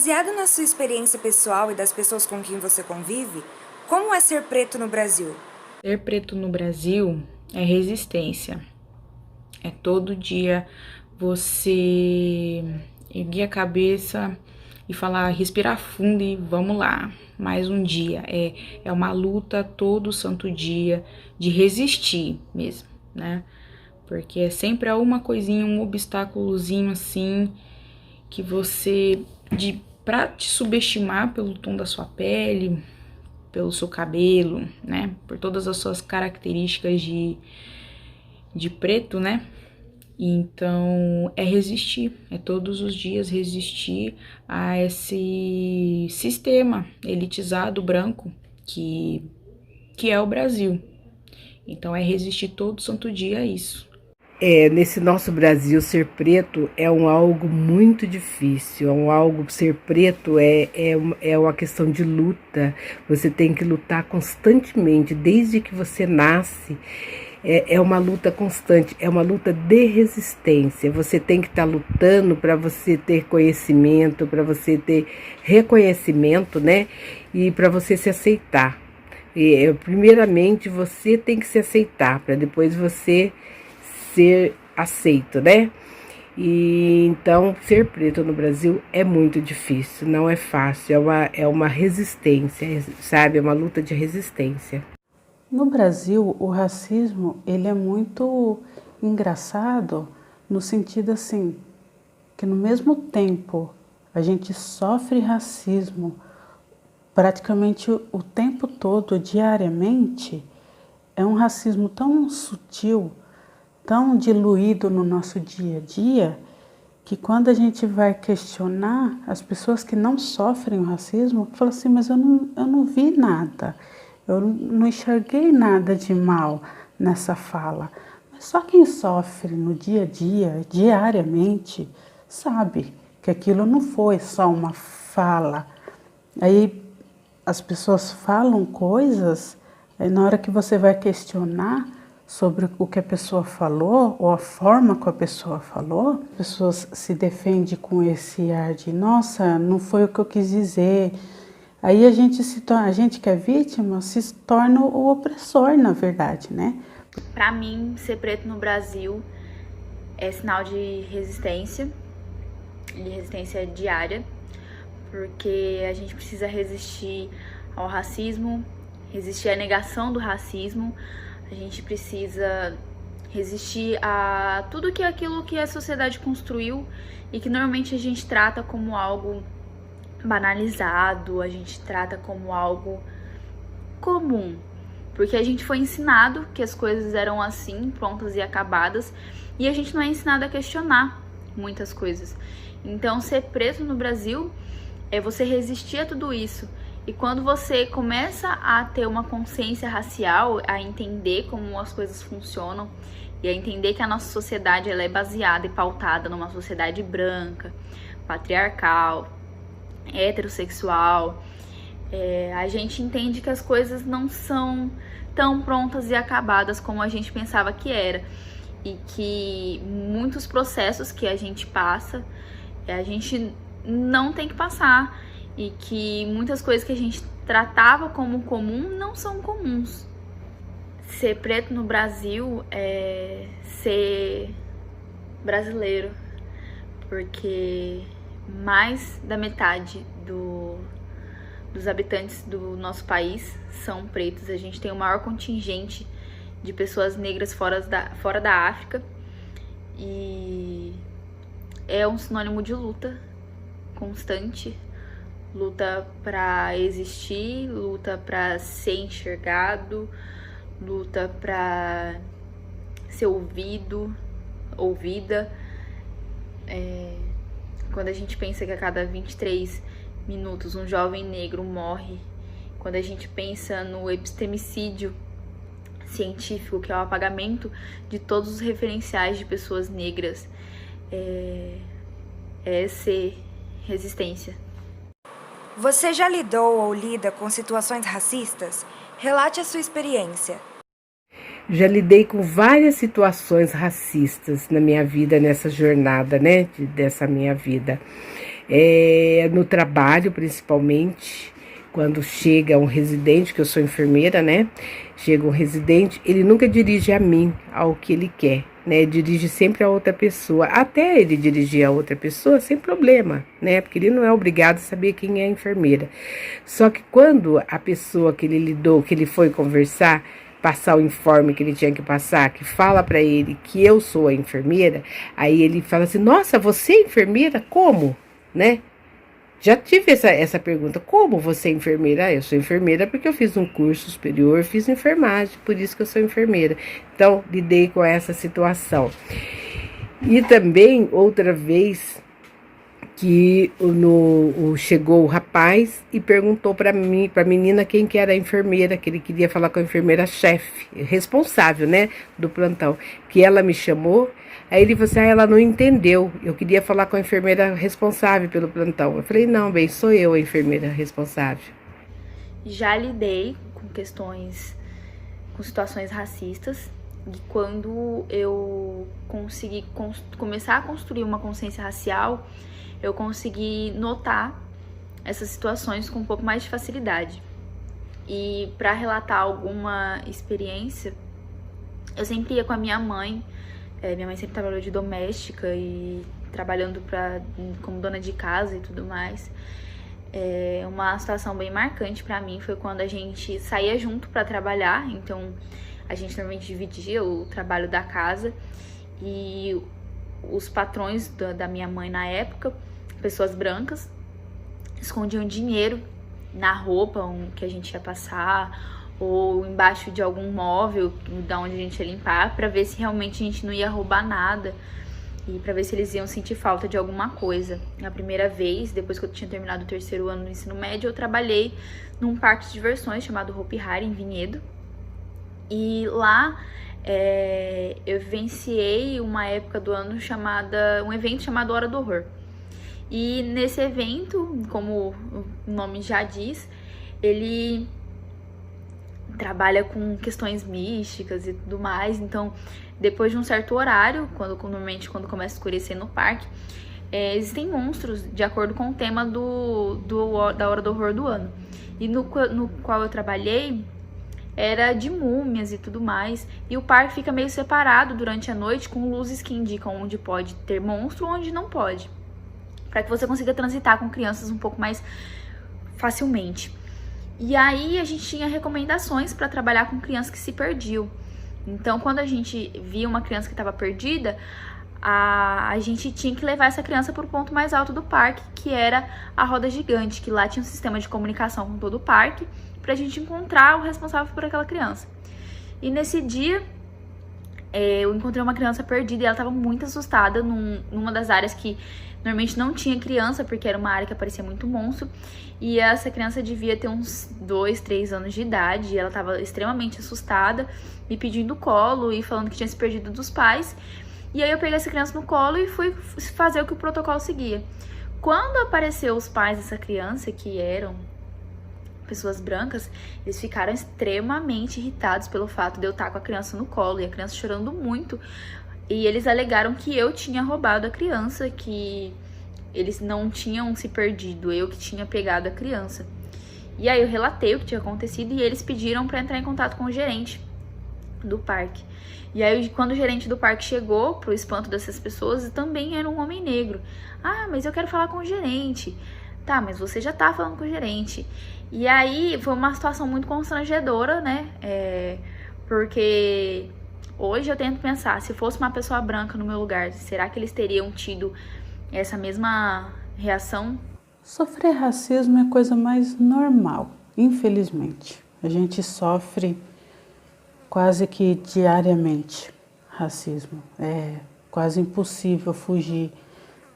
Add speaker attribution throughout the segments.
Speaker 1: Baseado na sua experiência pessoal e das pessoas com quem você convive, como é ser preto no Brasil?
Speaker 2: Ser preto no Brasil é resistência. É todo dia você erguer a cabeça e falar, respirar fundo e vamos lá, mais um dia. É uma luta todo santo dia de resistir mesmo, né? Porque é sempre uma coisinha, um obstáculozinho assim, que pra te subestimar pelo tom da sua pele, pelo seu cabelo, né? Por todas as suas características de preto, né? Então, é resistir, é todos os dias resistir a esse sistema elitizado branco que é o Brasil. Então, é resistir todo santo dia a isso.
Speaker 3: Nesse nosso Brasil, ser preto é algo muito difícil, ser preto é uma questão de luta, você tem que lutar constantemente, desde que você nasce, é uma luta constante, é uma luta de resistência, você tem que estar lutando para você ter conhecimento, para você ter reconhecimento, né, e para você se aceitar. Primeiramente, você tem que se aceitar, para depois você ser aceito, né? E então ser preto no Brasil é muito difícil, não é fácil, é uma resistência, sabe? É uma luta de resistência.
Speaker 4: No Brasil, o racismo ele é muito engraçado no sentido assim, que no mesmo tempo a gente sofre racismo praticamente o tempo todo, diariamente, é um racismo tão sutil, tão diluído no nosso dia a dia, que quando a gente vai questionar as pessoas que não sofrem o racismo, falam assim, mas eu não vi nada, eu não enxerguei nada de mal nessa fala. Mas só quem sofre no dia a dia, diariamente, sabe que aquilo não foi só uma fala. Aí as pessoas falam coisas, aí na hora que você vai questionar sobre o que a pessoa falou ou a forma que a pessoa falou, as pessoas se defendem com esse ar de nossa, não foi o que eu quis dizer. Aí a gente que é vítima se torna o opressor, na verdade, né?
Speaker 5: Para mim, ser preto no Brasil é sinal de resistência diária, porque a gente precisa resistir ao racismo, resistir à negação do racismo. A gente precisa resistir a tudo aquilo que a sociedade construiu e que normalmente a gente trata como algo banalizado, a gente trata como algo comum, porque a gente foi ensinado que as coisas eram assim, prontas e acabadas, e a gente não é ensinado a questionar muitas coisas. Então, ser preto no Brasil é você resistir a tudo isso. E quando você começa a ter uma consciência racial, a entender como as coisas funcionam e a entender que a nossa sociedade ela é baseada e pautada numa sociedade branca, patriarcal, heterossexual, a gente entende que as coisas não são tão prontas e acabadas como a gente pensava que era. E que muitos processos que a gente passa, a gente não tem que passar. E que muitas coisas que a gente tratava como comum não são comuns. Ser preto no Brasil é ser brasileiro, porque mais da metade dos habitantes do nosso país são pretos. A gente tem o maior contingente de pessoas negras fora da África e é um sinônimo de luta constante. Luta para existir, luta para ser enxergado, luta para ser ouvida. Quando a gente pensa que a cada 23 minutos um jovem negro morre, quando a gente pensa no epistemicídio científico, que é o apagamento de todos os referenciais de pessoas negras, é ser resistência.
Speaker 1: Você já lidou ou lida com situações racistas? Relate a sua experiência.
Speaker 3: Já lidei com várias situações racistas na minha vida, nessa jornada, né, dessa minha vida. No trabalho, principalmente, quando chega um residente, que eu sou enfermeira, né? Chega um residente, ele nunca dirige a mim, ao que ele quer, né? Dirige sempre a outra pessoa. Até ele dirigir a outra pessoa, sem problema, né? Porque ele não é obrigado a saber quem é a enfermeira. Só que quando a pessoa que ele lidou, que ele foi conversar, passar o informe que ele tinha que passar, que fala para ele que eu sou a enfermeira, aí ele fala assim, nossa, você é enfermeira? Como? Né? Já tive essa pergunta, como você é enfermeira? Ah, eu sou enfermeira porque eu fiz um curso superior, fiz enfermagem, por isso que eu sou enfermeira. Então, lidei com essa situação. E também, outra vez, que chegou o rapaz e perguntou para mim, para a menina, quem que era a enfermeira, que ele queria falar com a enfermeira-chefe, responsável, né, do plantão, que ela me chamou. Aí ele falou assim, ela não entendeu, eu queria falar com a enfermeira responsável pelo plantão. Eu falei, não, bem, sou eu a enfermeira responsável.
Speaker 5: Já lidei com situações racistas, e quando eu consegui começar a construir uma consciência racial, eu consegui notar essas situações com um pouco mais de facilidade. E para relatar alguma experiência, eu sempre ia com a minha mãe. Minha mãe sempre trabalhou de doméstica e trabalhando como dona de casa e tudo mais. Uma situação bem marcante para mim foi quando a gente saía junto para trabalhar. Então, a gente normalmente dividia o trabalho da casa. E os patrões da minha mãe na época, pessoas brancas, escondiam dinheiro na roupa que a gente ia passar, ou embaixo de algum móvel da onde a gente ia limpar, para ver se realmente a gente não ia roubar nada e para ver se eles iam sentir falta de alguma coisa. Na primeira vez, depois que eu tinha terminado o 3º ano do ensino médio, eu trabalhei num parque de diversões chamado Hopi Hari, em Vinhedo. E lá eu vivenciei uma época do ano um evento chamado Hora do Horror. E nesse evento, como o nome já diz, ele trabalha com questões místicas e tudo mais. Então, depois de um certo horário, normalmente quando começa a escurecer no parque, existem monstros de acordo com o tema da Hora do Horror do ano. E no qual eu trabalhei, era de múmias e tudo mais. E o parque fica meio separado durante a noite, com luzes que indicam onde pode ter monstro ou onde não pode, para que você consiga transitar com crianças um pouco mais facilmente. E aí a gente tinha recomendações para trabalhar com crianças que se perdiam. Então, quando a gente via uma criança que estava perdida, a gente tinha que levar essa criança para o ponto mais alto do parque, que era a roda gigante, que lá tinha um sistema de comunicação com todo o parque, para a gente encontrar o responsável por aquela criança. E nesse dia, eu encontrei uma criança perdida e ela estava muito assustada numa das áreas que normalmente não tinha criança, porque era uma área que aparecia muito monstro. E essa criança devia ter uns 2, 3 anos de idade. E ela estava extremamente assustada, me pedindo colo e falando que tinha se perdido dos pais. E aí eu peguei essa criança no colo e fui fazer o que o protocolo seguia. Quando apareceu os pais dessa criança, que eram pessoas brancas, eles ficaram extremamente irritados pelo fato de eu estar com a criança no colo e a criança chorando muito. E eles alegaram que eu tinha roubado a criança, que eles não tinham se perdido, eu que tinha pegado a criança. E aí eu relatei o que tinha acontecido e eles pediram para entrar em contato com o gerente do parque. E aí quando o gerente do parque chegou, pro espanto dessas pessoas, também era um homem negro. Ah, mas eu quero falar com o gerente. Tá, mas você já tá falando com o gerente. E aí foi uma situação muito constrangedora, né? Porque hoje eu tento pensar, se fosse uma pessoa branca no meu lugar, será que eles teriam tido essa mesma reação?
Speaker 4: Sofrer racismo é a coisa mais normal, infelizmente. A gente sofre quase que diariamente racismo. É quase impossível fugir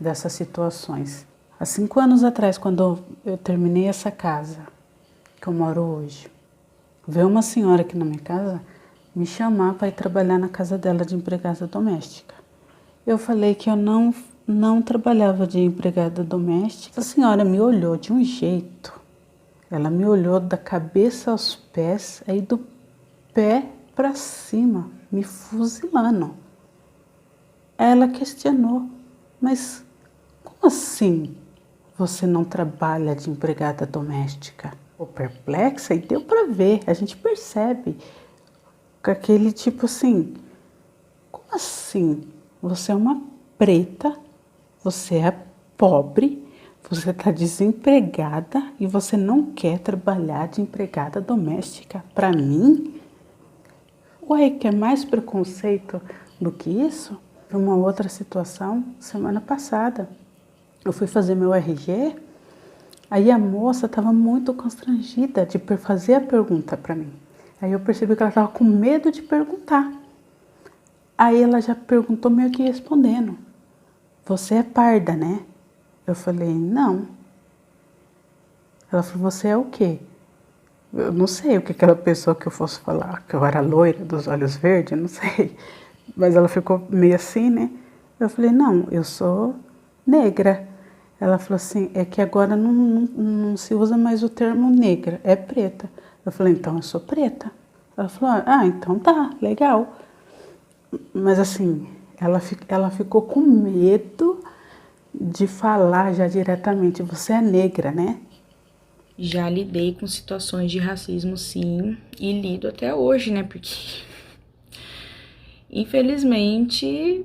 Speaker 4: dessas situações. Há 5 anos atrás, quando eu terminei essa casa que eu moro hoje, veio uma senhora aqui na minha casa me chamar para ir trabalhar na casa dela de empregada doméstica. Eu falei que eu não trabalhava de empregada doméstica. A senhora me olhou de um jeito. Ela me olhou da cabeça aos pés, aí do pé para cima, me fuzilando. Ela questionou, mas como assim? você não trabalha de empregada doméstica? Ou perplexa, e deu para ver, a gente percebe com aquele tipo assim, como assim? Você é uma preta, você é pobre, você está desempregada e você não quer trabalhar de empregada doméstica? Para mim? Ué, quer mais preconceito do que isso? Uma outra situação, semana passada, eu fui fazer meu RG, aí a moça estava muito constrangida de fazer a pergunta para mim. Aí eu percebi que ela estava com medo de perguntar. Aí ela já perguntou meio que respondendo. Você é parda, né? Eu falei, não. Ela falou, você é o quê? Eu não sei o que aquela pessoa que eu fosse falar, que eu era loira, dos olhos verdes, não sei. Mas ela ficou meio assim, né? Eu falei, não, eu sou negra. Ela falou assim, é que agora não se usa mais o termo negra, é preta. Eu falei, então eu sou preta. Ela falou, ah, então tá, legal. Mas assim, ela ficou com medo de falar já diretamente, você é negra, né?
Speaker 2: Já lidei com situações de racismo, sim, e lido até hoje, né? Porque, infelizmente,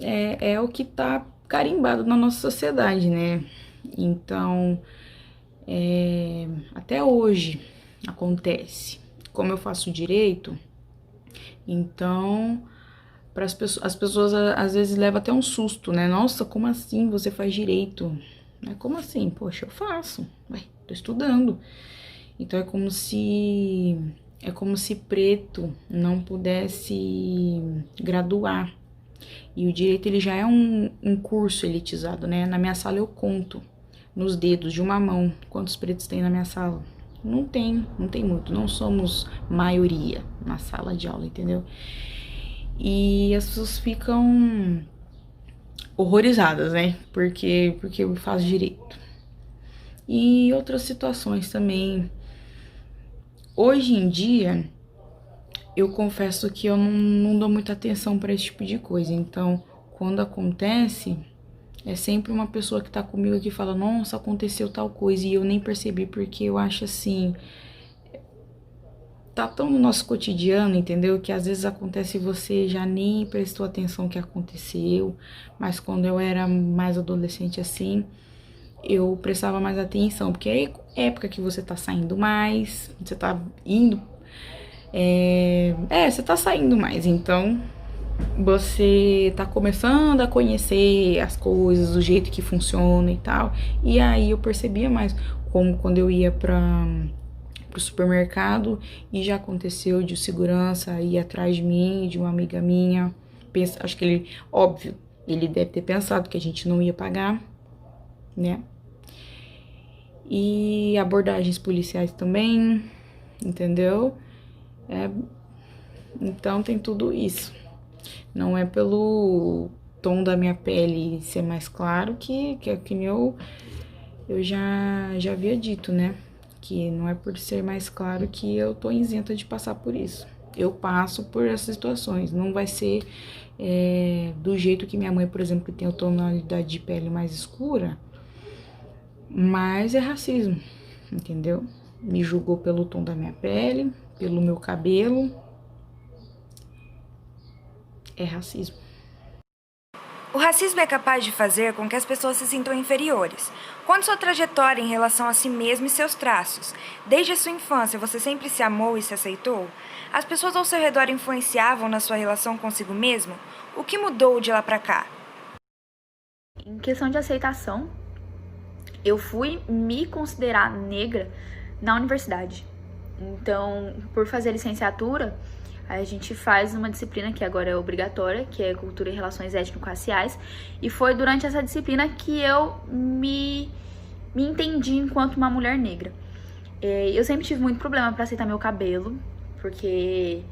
Speaker 2: é o que tá carimbado na nossa sociedade, né? Então, até hoje acontece. Como eu faço direito, então as pessoas às vezes levam até um susto, né? Nossa, como assim você faz direito? Como assim? Poxa, eu faço. Ué, tô estudando. Então é como se preto não pudesse graduar. E o direito, ele já é um curso elitizado, né? Na minha sala eu conto nos dedos de uma mão quantos pretos tem na minha sala. Não tem muito, não somos maioria na sala de aula, entendeu? E as pessoas ficam horrorizadas, né? Porque eu faço direito. E outras situações também. Hoje em dia, eu confesso que eu não dou muita atenção para esse tipo de coisa. Então, quando acontece, é sempre uma pessoa que tá comigo que fala, nossa, aconteceu tal coisa, e eu nem percebi, porque eu acho assim, tá tão no nosso cotidiano, entendeu? Que às vezes acontece e você já nem prestou atenção que aconteceu, mas quando eu era mais adolescente assim, eu prestava mais atenção, porque é época que você tá saindo mais, você tá indo, você tá saindo mais, então você tá começando a conhecer as coisas, o jeito que funciona e tal. E aí eu percebia mais, como quando eu ia pro supermercado e já aconteceu de segurança ir atrás de mim, de uma amiga minha. Acho que ele, óbvio, ele deve ter pensado que a gente não ia pagar, né? E abordagens policiais também, entendeu? Então tem tudo isso. Não é pelo tom da minha pele ser mais claro que eu já havia dito, né? Que não é por ser mais claro que eu tô isenta de passar por isso. Eu passo por essas situações. Não vai ser do jeito que minha mãe, por exemplo, que tem a tonalidade de pele mais escura, mas é racismo, entendeu? Me julgou pelo tom da minha pele, pelo meu cabelo. É racismo.
Speaker 1: O racismo é capaz de fazer com que as pessoas se sintam inferiores. Quanto sua trajetória em relação a si mesmo e seus traços? Desde a sua infância, você sempre se amou e se aceitou? As pessoas ao seu redor influenciavam na sua relação consigo mesmo? O que mudou de lá pra cá?
Speaker 5: Em questão de aceitação, eu fui me considerar negra na universidade. Então, por fazer licenciatura, a gente faz uma disciplina que agora é obrigatória, que é Cultura e Relações Étnico-Raciais, e foi durante essa disciplina que eu me entendi enquanto uma mulher negra. Eu sempre tive muito problema para aceitar meu cabelo, porque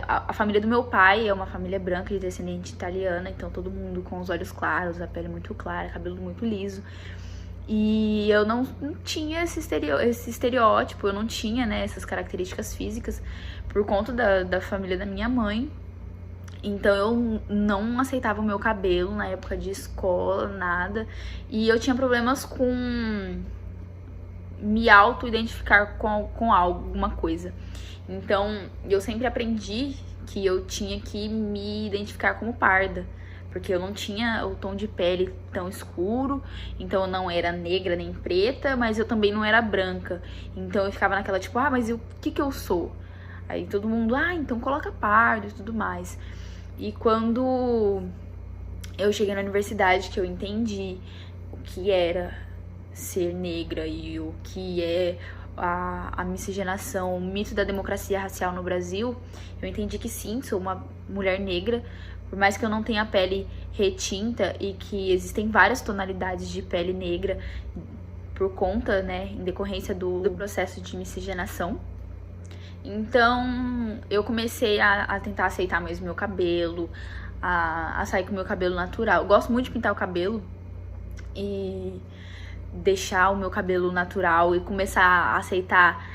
Speaker 5: a família do meu pai é uma família branca de descendente italiana, então todo mundo com os olhos claros, a pele muito clara, cabelo muito liso. E eu não tinha esse estereótipo, eu não tinha, né, essas características físicas por conta da família da minha mãe. Então eu não aceitava o meu cabelo na época de escola, nada. E eu tinha problemas com me auto-identificar com alguma coisa. Então eu sempre aprendi que eu tinha que me identificar como parda, porque eu não tinha o tom de pele tão escuro, então eu não era negra nem preta, mas eu também não era branca. Então eu ficava naquela tipo, mas o que eu sou? Aí todo mundo, então coloca pardo e tudo mais. E quando eu cheguei na universidade, que eu entendi o que era ser negra e o que é a miscigenação, o mito da democracia racial no Brasil, eu entendi que sim, sou uma mulher negra, por mais que eu não tenha pele retinta e que existem várias tonalidades de pele negra por conta, né, em decorrência do processo de miscigenação. Então, eu comecei a tentar aceitar mais o meu cabelo, a sair com o meu cabelo natural. Eu gosto muito de pintar o cabelo e deixar o meu cabelo natural e começar a aceitar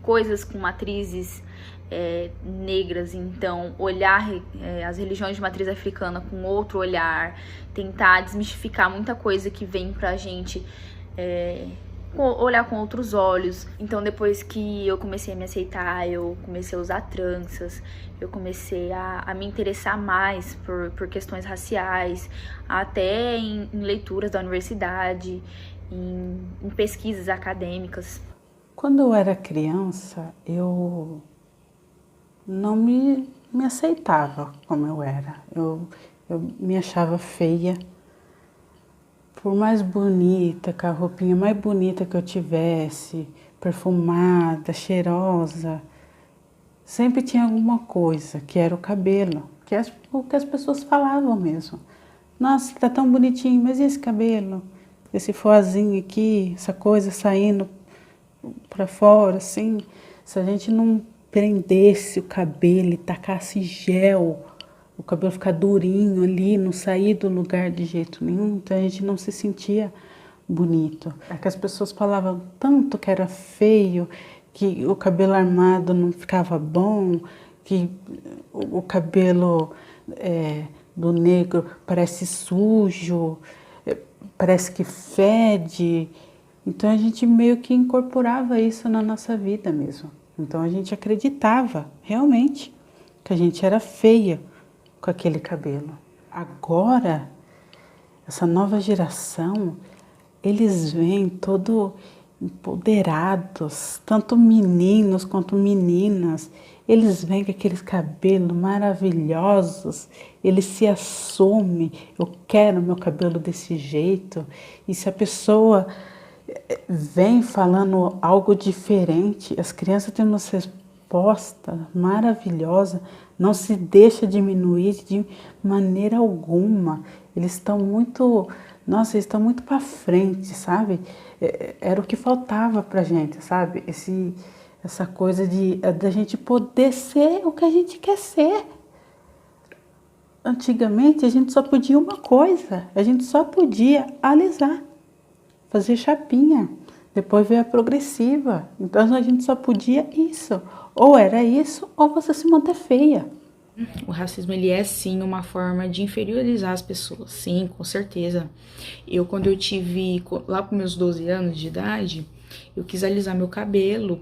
Speaker 5: coisas com matrizes negras. Então, olhar as religiões de matriz africana com outro olhar, tentar desmistificar muita coisa que vem pra gente, olhar com outros olhos. Então, depois que eu comecei a me aceitar, eu comecei a usar tranças, eu comecei a me interessar mais por questões raciais, até em leituras da universidade, em pesquisas acadêmicas.
Speaker 4: Quando eu era criança, eu não me aceitava como eu era. Eu me achava feia. Por mais bonita, com a roupinha mais bonita que eu tivesse, perfumada, cheirosa, sempre tinha alguma coisa, que era o cabelo, que é o que as pessoas falavam mesmo. Nossa, tá tão bonitinho, mas e esse cabelo? Esse foazinho aqui, essa coisa saindo pra fora, assim. Se a gente não prendesse o cabelo e tacasse gel, o cabelo ficar durinho ali, não sair do lugar de jeito nenhum, então a gente não se sentia bonito. É que as pessoas falavam tanto que era feio, que o cabelo armado não ficava bom, que o cabelo do negro parece sujo, parece que fede. Então a gente meio que incorporava isso na nossa vida mesmo. Então a gente acreditava realmente que a gente era feia com aquele cabelo. Agora, essa nova geração, eles vêm todo empoderados, tanto meninos quanto meninas. Eles vêm com aqueles cabelos maravilhosos, eles se assumem, eu quero meu cabelo desse jeito. E se a pessoa vem falando algo diferente, as crianças têm uma resposta maravilhosa, não se deixa diminuir de maneira alguma. Eles estão muito, eles estão muito para frente, sabe? Era o que faltava pra gente, sabe? Essa coisa da gente poder ser o que a gente quer ser. Antigamente a gente só podia uma coisa, a gente só podia alisar, fazer chapinha. Depois veio a progressiva. Então a gente só podia isso. Ou era isso, ou você se manter feia.
Speaker 2: O racismo, ele é sim uma forma de inferiorizar as pessoas, sim, com certeza. Quando eu tive, lá com meus 12 anos de idade, eu quis alisar meu cabelo,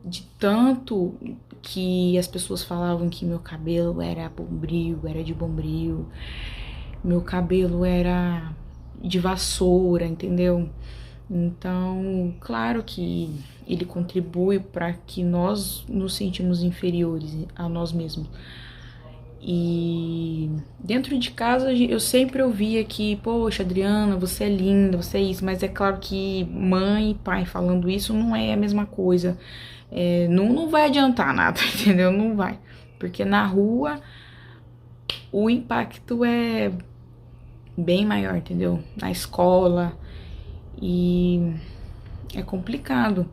Speaker 2: de tanto que as pessoas falavam que meu cabelo era bombril, era de bombril, meu cabelo era de vassoura, entendeu? Então, claro que ele contribui para que nós nos sentimos inferiores a nós mesmos. E dentro de casa eu sempre ouvia que, poxa, Adriana, você é linda, você é isso, mas é claro que mãe e pai falando isso não é a mesma coisa. Não vai adiantar nada, entendeu? Não vai. Porque na rua o impacto é bem maior, entendeu? Na escola. E é complicado.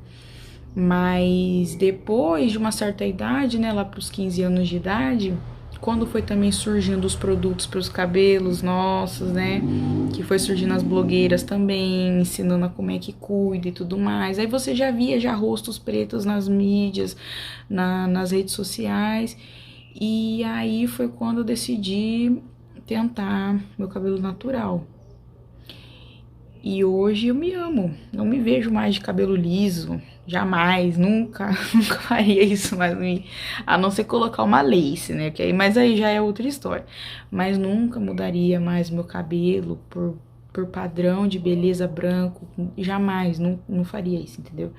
Speaker 2: Mas depois de uma certa idade, né, lá para os 15 anos de idade, quando foi também surgindo os produtos para os cabelos nossos, né, que foi surgindo as blogueiras também, ensinando a como é que cuida e tudo mais. Aí você já via rostos pretos nas mídias, nas redes sociais. E aí foi quando eu decidi tentar meu cabelo natural. E hoje eu me amo, não me vejo mais de cabelo liso, jamais, nunca, nunca faria isso mais, a não ser colocar uma lace, né, mas aí já é outra história. Mas nunca mudaria mais meu cabelo por padrão de beleza branco, jamais, não faria isso, entendeu?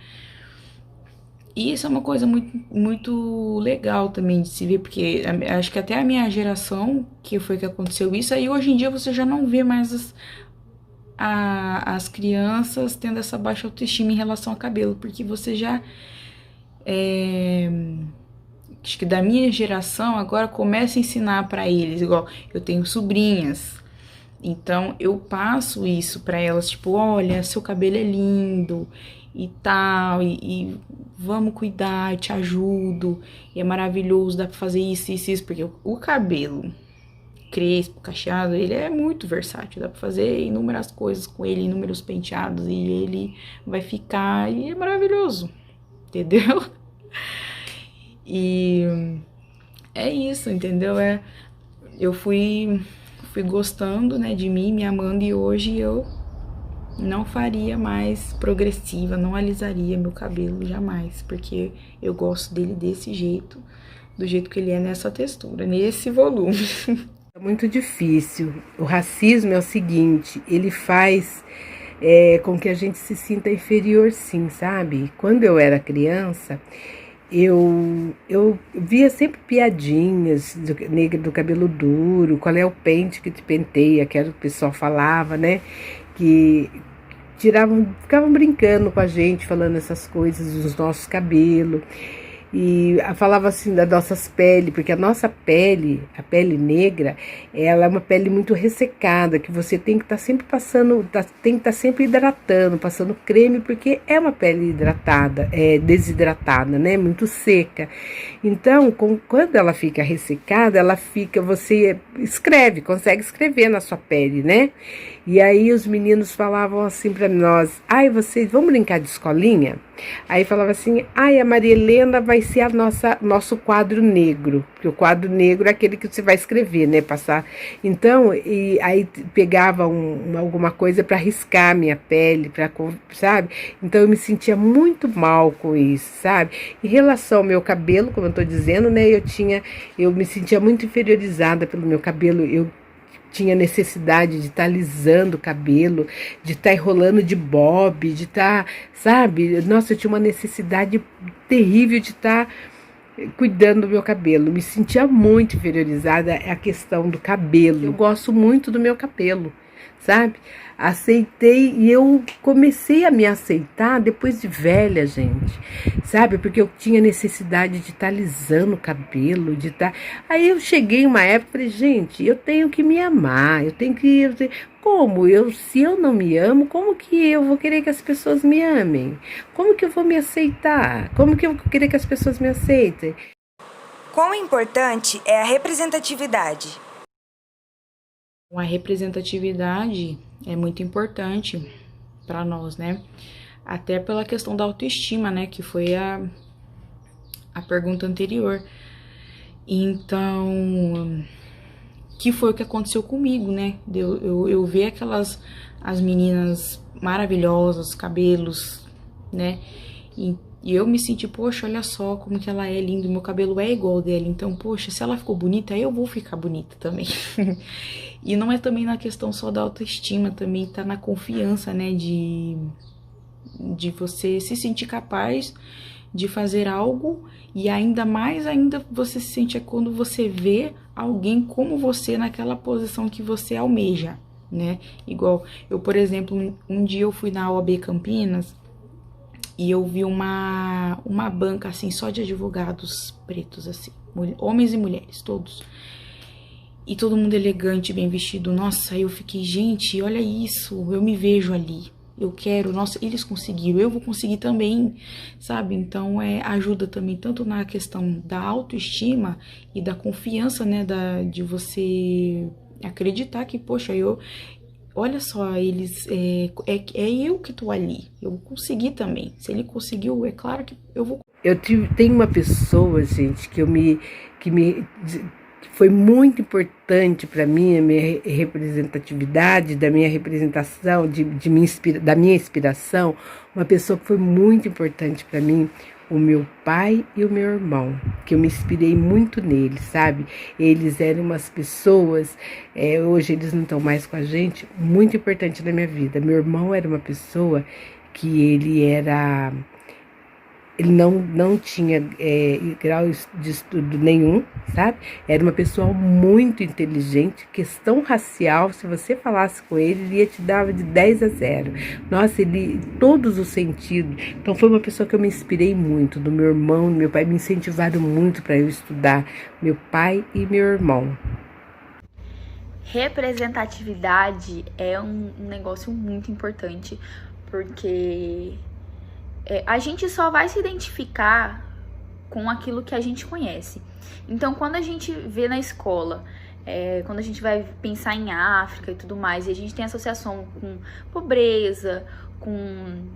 Speaker 2: E isso é uma coisa muito legal também de se ver, porque acho que até a minha geração, que foi que aconteceu isso, aí hoje em dia você já não vê mais as crianças tendo essa baixa autoestima em relação ao cabelo, porque você já, acho que da minha geração agora começa a ensinar pra eles, igual eu tenho sobrinhas, então eu passo isso pra elas, tipo, olha, seu cabelo é lindo e tal, e vamos cuidar, eu te ajudo, e é maravilhoso, dá pra fazer isso, porque o cabelo crespo, cacheado, ele é muito versátil, dá pra fazer inúmeras coisas com ele, inúmeros penteados, e ele vai ficar, e é maravilhoso, entendeu? E é isso, entendeu? Eu fui gostando, né, de mim, me amando, e hoje eu não faria mais progressiva, não alisaria meu cabelo jamais, porque eu gosto dele desse jeito, do jeito que ele é nessa textura, nesse volume.
Speaker 3: É muito difícil. O racismo é o seguinte, ele faz com que a gente se sinta inferior, sim, sabe? Quando eu era criança, eu via sempre piadinhas do cabelo duro, qual é o pente que te penteia, que era o que o pessoal falava, né? Que ficavam brincando com a gente, falando essas coisas dos nossos cabelos. E falava assim das nossas peles, porque a nossa pele, a pele negra, ela é uma pele muito ressecada, que você tem que estar sempre passando, tem que estar sempre hidratando, passando creme, porque é uma pele desidratada, né? Muito seca. Então, quando ela fica ressecada, você consegue escrever na sua pele, né? E aí os meninos falavam assim para nós, vocês vão brincar de escolinha? Aí falava assim, a Maria Helena vai ser nosso quadro negro, porque o quadro negro é aquele que você vai escrever, né, passar. Então, e aí pegava alguma coisa para riscar minha pele, sabe? Então eu me sentia muito mal com isso, sabe? Em relação ao meu cabelo, como eu tô dizendo, né, eu me sentia muito inferiorizada pelo meu cabelo, eu tinha necessidade de estar alisando o cabelo, de estar enrolando de bob, de estar, sabe? Nossa, eu tinha uma necessidade terrível de estar cuidando do meu cabelo. Me sentia muito inferiorizada a questão do cabelo. Eu gosto muito do meu cabelo, sabe? Aceitei e eu comecei a me aceitar depois de velha, gente, sabe? Porque eu tinha necessidade de estar alisando o cabelo, Aí eu cheguei em uma época e falei, gente, eu tenho que me amar, se eu não me amo, como que eu vou querer que as pessoas me amem? Como que eu vou me aceitar? Como que eu vou querer que as pessoas me aceitem?
Speaker 1: Quão importante é a representatividade?
Speaker 2: A representatividade é muito importante para nós, né? Até pela questão da autoestima, né? Que foi a pergunta anterior. Então, que foi o que aconteceu comigo, né? Eu ver as meninas maravilhosas, cabelos, né? E eu me senti, poxa, olha só como que ela é linda, meu cabelo é igual dela, então, poxa, se ela ficou bonita, eu vou ficar bonita também. E não é também na questão só da autoestima, também tá na confiança, né, de você se sentir capaz de fazer algo, e ainda mais você se sente quando você vê alguém como você naquela posição que você almeja, né? Igual eu, por exemplo, um dia eu fui na OAB Campinas, e eu vi uma banca, assim, só de advogados pretos, assim, homens e mulheres, todos. E todo mundo elegante, bem vestido. Nossa, eu fiquei, gente, olha isso, eu me vejo ali. Eu quero, nossa, eles conseguiram, eu vou conseguir também, sabe? Então, ajuda também tanto na questão da autoestima e da confiança, né, de você acreditar que, poxa, olha só, eles, é eu que tô ali, eu vou conseguir também. Se ele conseguiu, é claro que eu vou.
Speaker 3: Tem uma pessoa, gente, que foi muito importante para mim, a minha representatividade, da minha representação, da minha inspiração, uma pessoa que foi muito importante para mim, o meu pai e o meu irmão, que eu me inspirei muito neles, sabe? Eles eram umas pessoas, hoje eles não estão mais com a gente, muito importante na minha vida. Meu irmão era uma pessoa que ele não tinha grau de estudo nenhum, sabe? Era uma pessoa muito inteligente, questão racial, se você falasse com ele, ele ia te dar de 10 a 0. Nossa, ele, todos os sentidos. Então foi uma pessoa que eu me inspirei muito, do meu irmão, do meu pai, me incentivaram muito para eu estudar, meu pai e meu irmão.
Speaker 5: Representatividade é um negócio muito importante, porque a gente só vai se identificar com aquilo que a gente conhece. Então, quando a gente vê na escola, quando a gente vai pensar em África e tudo mais, e a gente tem associação com pobreza, com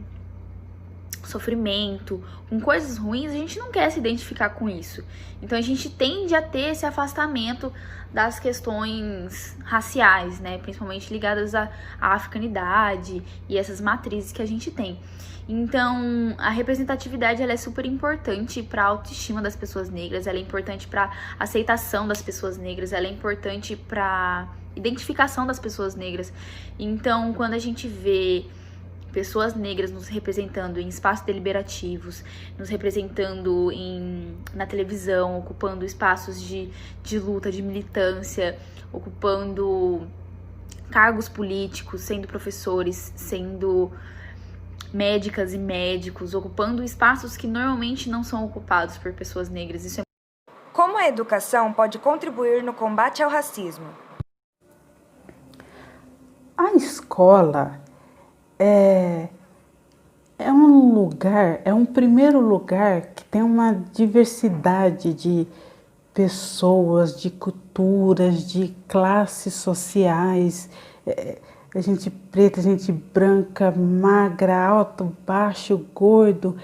Speaker 5: sofrimento, com coisas ruins, a gente não quer se identificar com isso. Então, a gente tende a ter esse afastamento das questões raciais, né? Principalmente ligadas à africanidade e essas matrizes que a gente tem. Então, a representatividade ela é super importante para a autoestima das pessoas negras, ela é importante para a aceitação das pessoas negras, ela é importante para a identificação das pessoas negras. Então, quando a gente vê pessoas negras nos representando em espaços deliberativos, nos representando na televisão, ocupando espaços de luta, de militância, ocupando cargos políticos, sendo professores, sendo médicas e médicos, ocupando espaços que normalmente não são ocupados por pessoas negras.
Speaker 1: Como a educação pode contribuir no combate ao racismo?
Speaker 4: A escola é um lugar, é um primeiro lugar que tem uma diversidade de pessoas, de culturas, de classes sociais, gente preta, gente branca, magra, alto, baixo, gordo.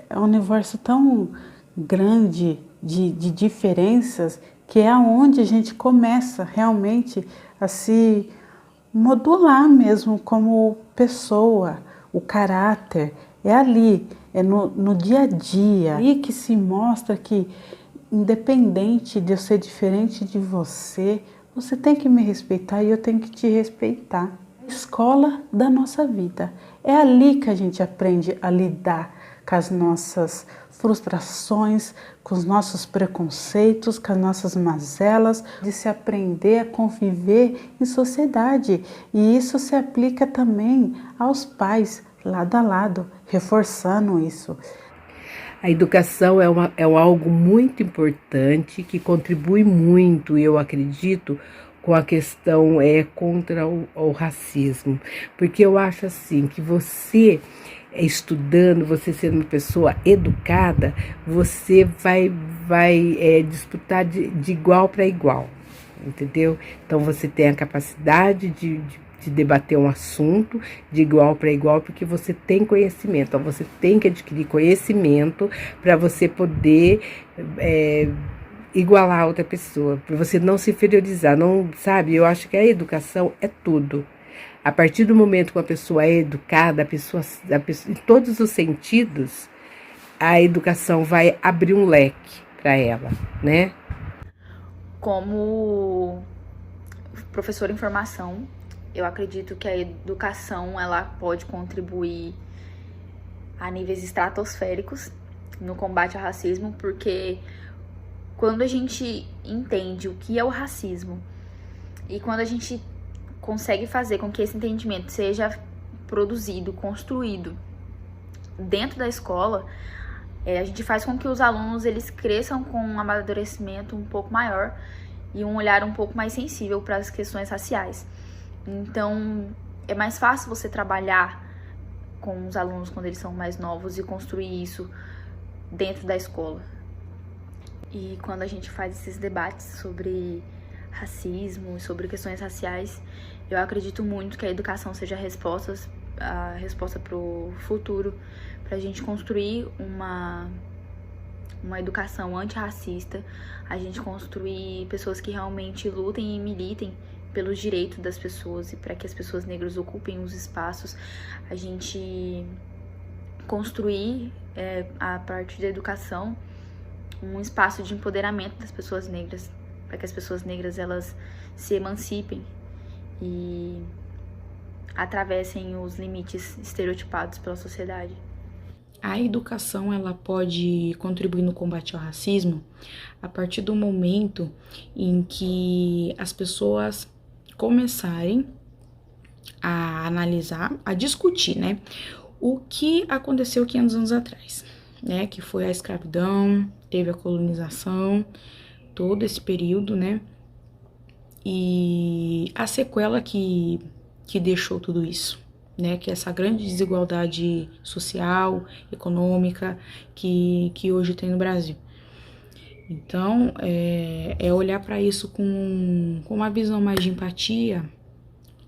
Speaker 4: É um universo tão grande de diferenças que é onde a gente começa realmente a se modular mesmo como pessoa, o caráter. É ali, é no dia a dia, ali que se mostra que, independente de eu ser diferente de você, você tem que me respeitar e eu tenho que te respeitar. Escola da nossa vida. É ali que a gente aprende a lidar com as nossas frustrações, com os nossos preconceitos, com as nossas mazelas, de se aprender a conviver em sociedade. E isso se aplica também aos pais, lado a lado, reforçando isso.
Speaker 3: A educação é algo muito importante que contribui muito, eu acredito, com a questão contra o racismo, porque eu acho assim que você estudando, você sendo uma pessoa educada, você vai disputar de igual para igual, entendeu? Então você tem a capacidade de debater um assunto de igual para igual, porque você tem conhecimento, então você tem que adquirir conhecimento para você poder igualar a outra pessoa, para você não se inferiorizar, não, sabe? Eu acho que a educação é tudo. A partir do momento que uma pessoa é educada, a pessoa, em todos os sentidos, a educação vai abrir um leque para ela, né?
Speaker 5: Como professora em formação, eu acredito que a educação ela pode contribuir a níveis estratosféricos no combate ao racismo, porque quando a gente entende o que é o racismo e quando a gente consegue fazer com que esse entendimento seja produzido, construído dentro da escola, a gente faz com que os alunos eles cresçam com um amadurecimento um pouco maior e um olhar um pouco mais sensível para as questões raciais. Então, é mais fácil você trabalhar com os alunos quando eles são mais novos e construir isso dentro da escola. E quando a gente faz esses debates sobre racismo, sobre questões raciais, eu acredito muito que a educação seja a resposta para o futuro, para a gente construir uma uma educação antirracista, a gente construir pessoas que realmente lutem e militem pelos direitos das pessoas e para que as pessoas negras ocupem os espaços, a gente construir, a partir da educação, um espaço de empoderamento das pessoas negras, para que as pessoas negras elas se emancipem e atravessem os limites estereotipados pela sociedade.
Speaker 2: A educação ela pode contribuir no combate ao racismo a partir do momento em que as pessoas começarem a analisar, a discutir, né, o que aconteceu 500 anos atrás, né, que foi a escravidão, teve a colonização, todo esse período, né, e a sequela que deixou tudo isso, né, que é essa grande desigualdade social, econômica que hoje tem no Brasil. Então, é olhar para isso com uma visão mais de empatia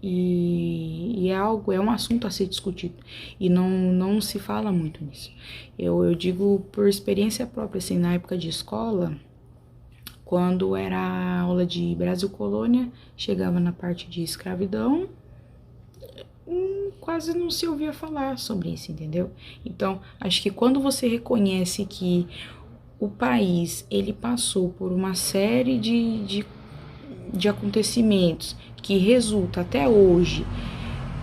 Speaker 2: e é um assunto a ser discutido e não se fala muito nisso. Eu digo por experiência própria, assim, na época de escola, quando era a aula de Brasil Colônia, chegava na parte de escravidão, quase não se ouvia falar sobre isso, entendeu? Então, acho que quando você reconhece que o país, ele passou por uma série de acontecimentos que resulta até hoje,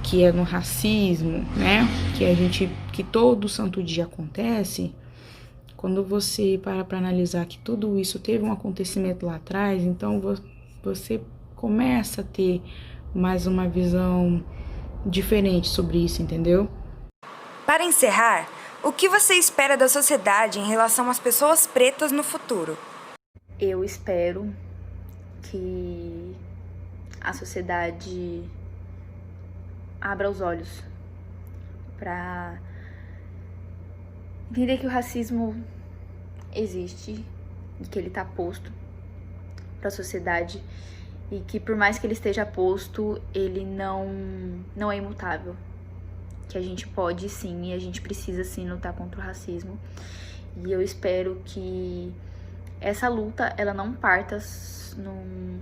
Speaker 2: que é no racismo, né? Que todo santo dia acontece. Quando você para analisar que tudo isso teve um acontecimento lá atrás, então você começa a ter mais uma visão diferente sobre isso, entendeu?
Speaker 1: Para encerrar, o que você espera da sociedade em relação às pessoas pretas no futuro?
Speaker 5: Eu espero que a sociedade abra os olhos para entender que o racismo existe e que ele está posto para a sociedade e que por mais que ele esteja posto, ele não é imutável. Que a gente pode sim e a gente precisa sim lutar contra o racismo. E eu espero que essa luta ela não parta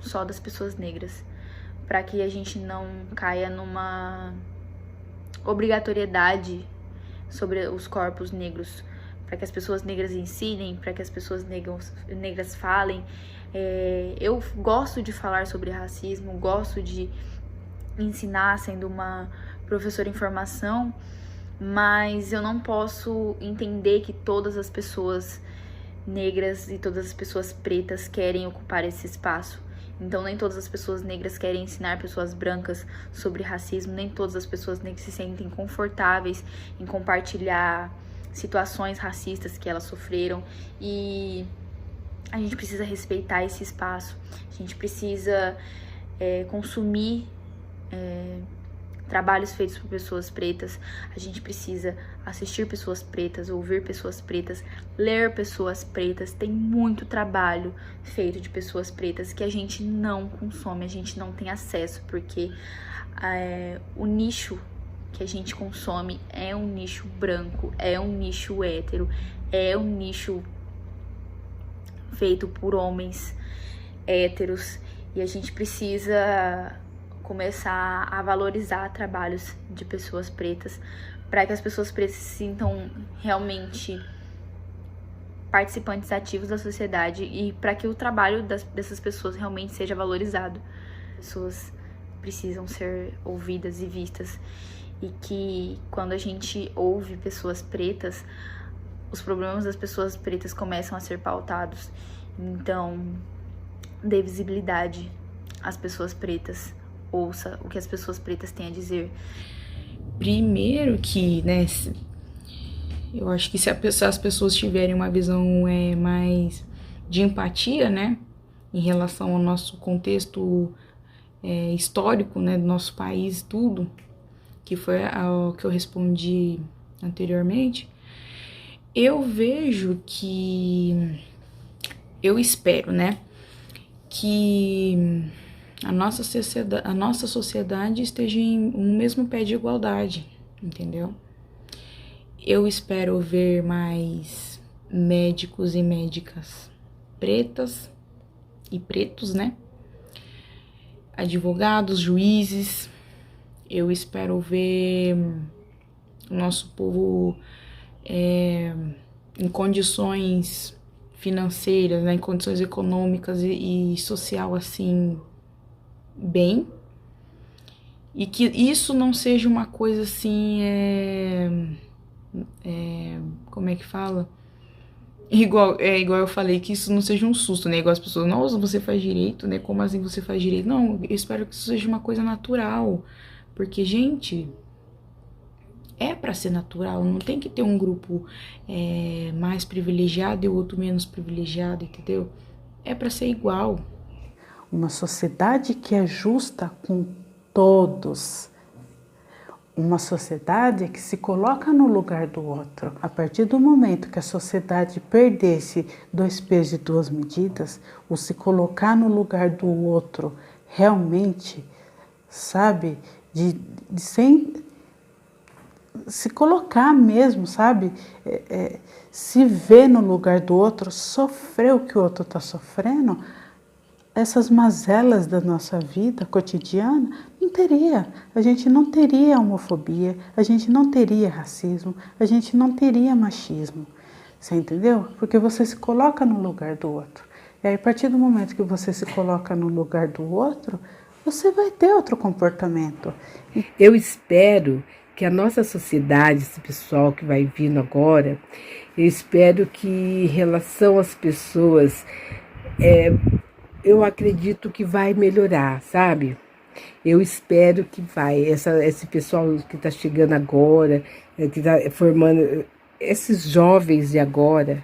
Speaker 5: só das pessoas negras, para que a gente não caia numa obrigatoriedade sobre os corpos negros, para que as pessoas negras ensinem, para que as pessoas negras falem. Eu gosto de falar sobre racismo, gosto de ensinar sendo uma professora em formação, mas eu não posso entender que todas as pessoas negras e todas as pessoas pretas querem ocupar esse espaço. Então nem todas as pessoas negras querem ensinar pessoas brancas sobre racismo, nem todas as pessoas negras se sentem confortáveis em compartilhar situações racistas que elas sofreram, e a gente precisa respeitar esse espaço, a gente precisa consumir trabalhos feitos por pessoas pretas, a gente precisa assistir pessoas pretas, ouvir pessoas pretas, ler pessoas pretas. Tem muito trabalho feito de pessoas pretas que a gente não consome, a gente não tem acesso, porque o nicho que a gente consome é um nicho branco, é um nicho hétero, é um nicho feito por homens héteros, e a gente precisa começar a valorizar trabalhos de pessoas pretas, para que as pessoas pretas se sintam realmente participantes ativos da sociedade e para que o trabalho dessas pessoas realmente seja valorizado. As pessoas precisam ser ouvidas e vistas, e que quando a gente ouve pessoas pretas, os problemas das pessoas pretas começam a ser pautados. Então, dê visibilidade às pessoas pretas, ouça o que as pessoas pretas têm a dizer.
Speaker 2: Primeiro que, né, eu acho que se as pessoas tiverem uma visão mais de empatia, né, em relação ao nosso contexto histórico, né, do nosso país, tudo, que foi ao que eu respondi anteriormente, eu vejo que, eu espero, né, que a nossa sociedade esteja no mesmo pé de igualdade, entendeu? Eu espero ver mais médicos e médicas pretas e pretos, né? Advogados, juízes. Eu espero ver o nosso povo em condições financeiras, né, em condições econômicas e social, assim, bem. E que isso não seja uma coisa assim, como é que fala? Igual eu falei, que isso não seja um susto, né? Igual as pessoas, nossa, você faz direito, né? Como assim você faz direito? Não, eu espero que isso seja uma coisa natural. Porque, gente, é pra ser natural. Não tem que ter um grupo mais privilegiado e o outro menos privilegiado, entendeu? É pra ser igual.
Speaker 4: Uma sociedade que é justa com todos. Uma sociedade que se coloca no lugar do outro. A partir do momento que a sociedade perdesse 2 pesos e 2 medidas, o se colocar no lugar do outro realmente, sabe, de sem se colocar mesmo, sabe, se ver no lugar do outro, sofrer o que o outro está sofrendo, essas mazelas da nossa vida cotidiana, não teria. A gente não teria homofobia, a gente não teria racismo, a gente não teria machismo. Você entendeu? Porque você se coloca no lugar do outro. E aí, a partir do momento que você se coloca no lugar do outro, você vai ter outro comportamento.
Speaker 3: Eu espero que a nossa sociedade, esse pessoal que vai vindo agora, eu espero que em relação às pessoas, eu acredito que vai melhorar, sabe? Eu espero que vai. Esse pessoal que está chegando agora, que está formando, esses jovens de agora,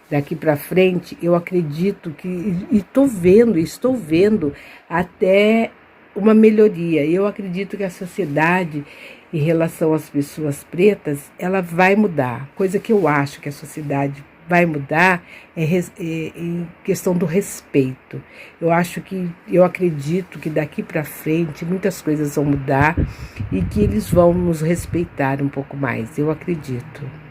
Speaker 3: daqui para frente, eu acredito que, e estou vendo até uma melhoria. Eu acredito que a sociedade, em relação às pessoas pretas, ela vai mudar. Coisa que eu acho que a sociedade vai mudar em questão do respeito. Eu acredito que daqui para frente muitas coisas vão mudar e que eles vão nos respeitar um pouco mais. Eu acredito.